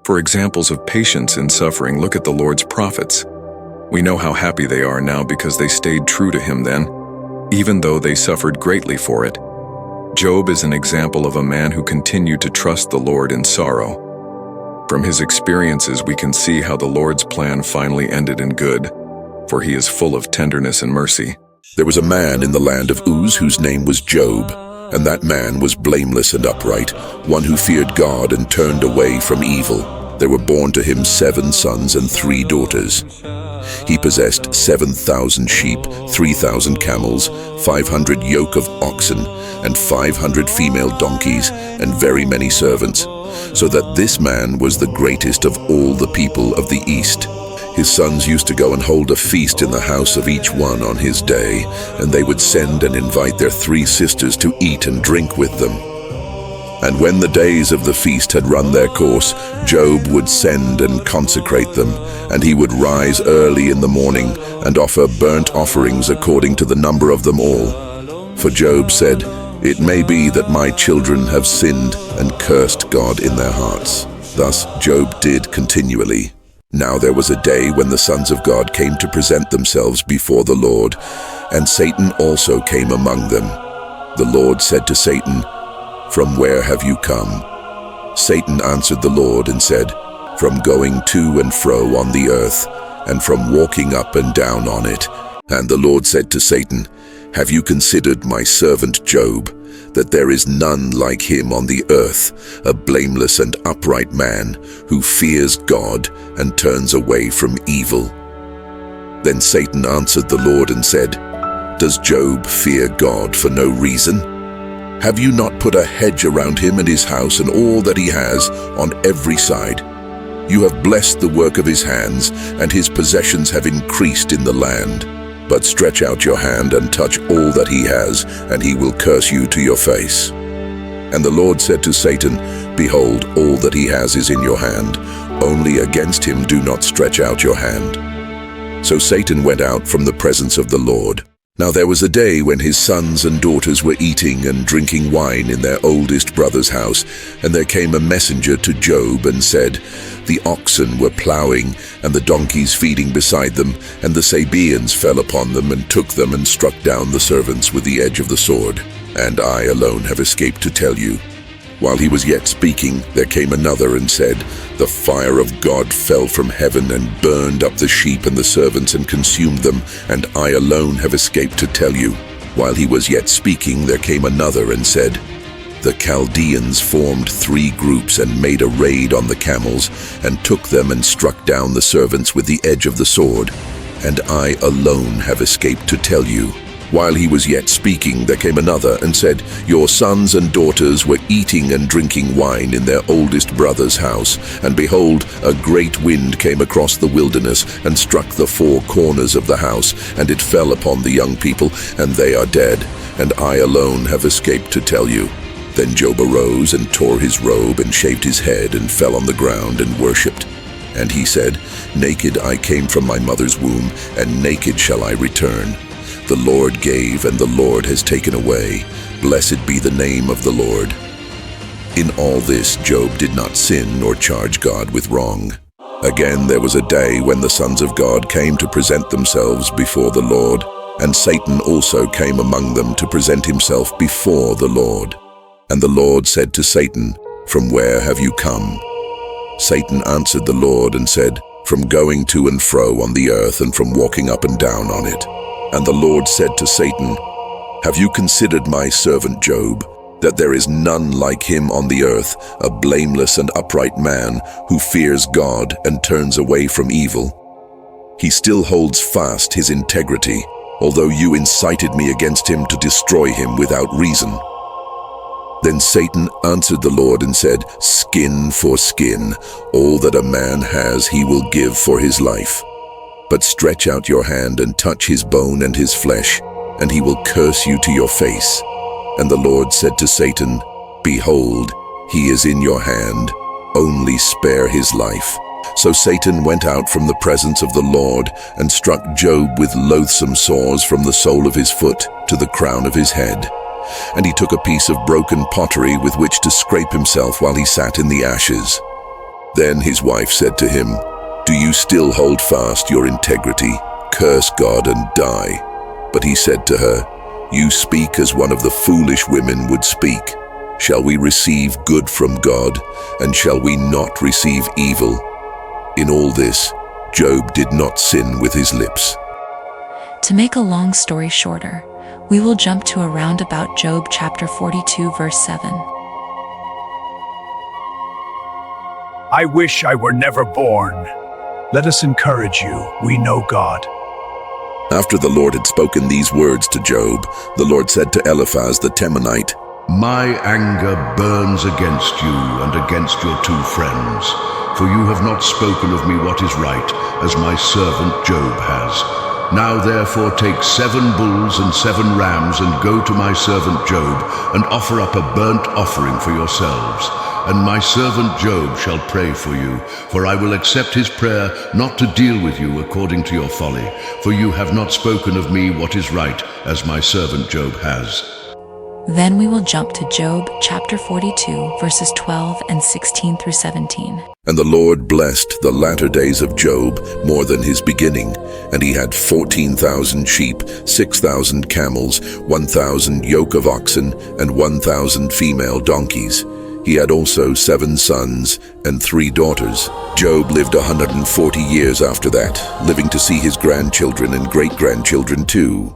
For examples of patience in suffering, look at the Lord's prophets. We know how happy they are now because they stayed true to Him then, even though they suffered greatly for it. Job is an example of a man who continued to trust the Lord in sorrow. From his experiences, we can see how the Lord's plan finally ended in good, for He is full of tenderness and mercy. There was a man in the land of Uz whose name was Job, and that man was blameless and upright, one who feared God and turned away from evil. There were born to him 7 sons and 3 daughters. He possessed 7,000 sheep, 3,000 camels, 500 yoke of oxen, and 500 female donkeys, and very many servants, so that this man was the greatest of all the people of the East. His sons used to go and hold a feast in the house of each one on his day, and they would send and invite their 3 sisters to eat and drink with them. And when the days of the feast had run their course, Job would send and consecrate them, and he would rise early in the morning and offer burnt offerings according to the number of them all. For Job said, "It may be that my children have sinned and cursed God in their hearts." Thus Job did continually. Now there was a day when the sons of God came to present themselves before the Lord, and Satan also came among them. The Lord said to Satan, "From where have you come?" Satan answered the Lord and said, "From going to and fro on the earth, and from walking up and down on it." And the Lord said to Satan, "Have you considered my servant Job, that there is none like him on the earth, a blameless and upright man, who fears God and turns away from evil?" Then Satan answered the Lord and said, "Does Job fear God for no reason? Have you not put a hedge around him and his house and all that he has on every side? You have blessed the work of his hands, and his possessions have increased in the land. But stretch out your hand and touch all that he has, and he will curse you to your face." And the Lord said to Satan, "Behold, all that he has is in your hand. Only against him do not stretch out your hand." So Satan went out from the presence of the Lord. Now there was a day when his sons and daughters were eating and drinking wine in their oldest brother's house, and there came a messenger to Job and said, "The oxen were plowing, and the donkeys feeding beside them, and the Sabaeans fell upon them and took them and struck down the servants with the edge of the sword. And I alone have escaped to tell you." While he was yet speaking, there came another and said, "The fire of God fell from heaven and burned up the sheep and the servants and consumed them, and I alone have escaped to tell you." While he was yet speaking, there came another and said, "The Chaldeans formed 3 groups and made a raid on the camels, and took them and struck down the servants with the edge of the sword, and I alone have escaped to tell you." While he was yet speaking, there came another and said, "Your sons and daughters were eating and drinking wine in their oldest brother's house, and behold, a great wind came across the wilderness and struck the 4 corners of the house, and it fell upon the young people, and they are dead, and I alone have escaped to tell you." Then Job arose and tore his robe and shaved his head and fell on the ground and worshipped. And he said, "Naked I came from my mother's womb, and naked shall I return. The Lord gave, and the Lord has taken away. Blessed be the name of the Lord." In all this, Job did not sin nor charge God with wrong. Again, there was a day when the sons of God came to present themselves before the Lord, and Satan also came among them to present himself before the Lord. And the Lord said to Satan, "From where have you come?" Satan answered the Lord and said, "From going to and fro on the earth, and from walking up and down on it." And the Lord said to Satan, "Have you considered my servant Job, that there is none like him on the earth, a blameless and upright man, who fears God and turns away from evil? He still holds fast his integrity, although you incited me against him to destroy him without reason." Then Satan answered the Lord and said, "Skin for skin, all that a man has he will give for his life. But stretch out your hand and touch his bone and his flesh, and he will curse you to your face." And the Lord said to Satan, "Behold, he is in your hand, only spare his life." So Satan went out from the presence of the Lord and struck Job with loathsome sores from the sole of his foot to the crown of his head. And he took a piece of broken pottery with which to scrape himself while he sat in the ashes. Then his wife said to him, "Do you still hold fast your integrity? Curse God and die." But he said to her, "You speak as one of the foolish women would speak. Shall we receive good from God, and shall we not receive evil?" In all this, Job did not sin with his lips. To make a long story shorter, we will jump to around about Job chapter 42 verse 7. I wish I were never born. Let us encourage you. We know God. After the Lord had spoken these words to Job, the Lord said to Eliphaz the Temanite, My anger burns against you and against your two friends, for you have not spoken of me what is right, as my servant Job has. Now therefore take 7 bulls and 7 rams and go to my servant Job and offer up a burnt offering for yourselves. And my servant Job shall pray for you, for I will accept his prayer not to deal with you according to your folly, for you have not spoken of me what is right, as my servant Job has. Then we will jump to Job chapter 42 verses 12 and 16 through 17. And the Lord blessed the latter days of Job more than his beginning, and he had 14,000 sheep, 6,000 camels, 1,000 yoke of oxen, and 1,000 female donkeys. He had also 7 sons and 3 daughters. Job lived 140 years after that, living to see his grandchildren and great-grandchildren too.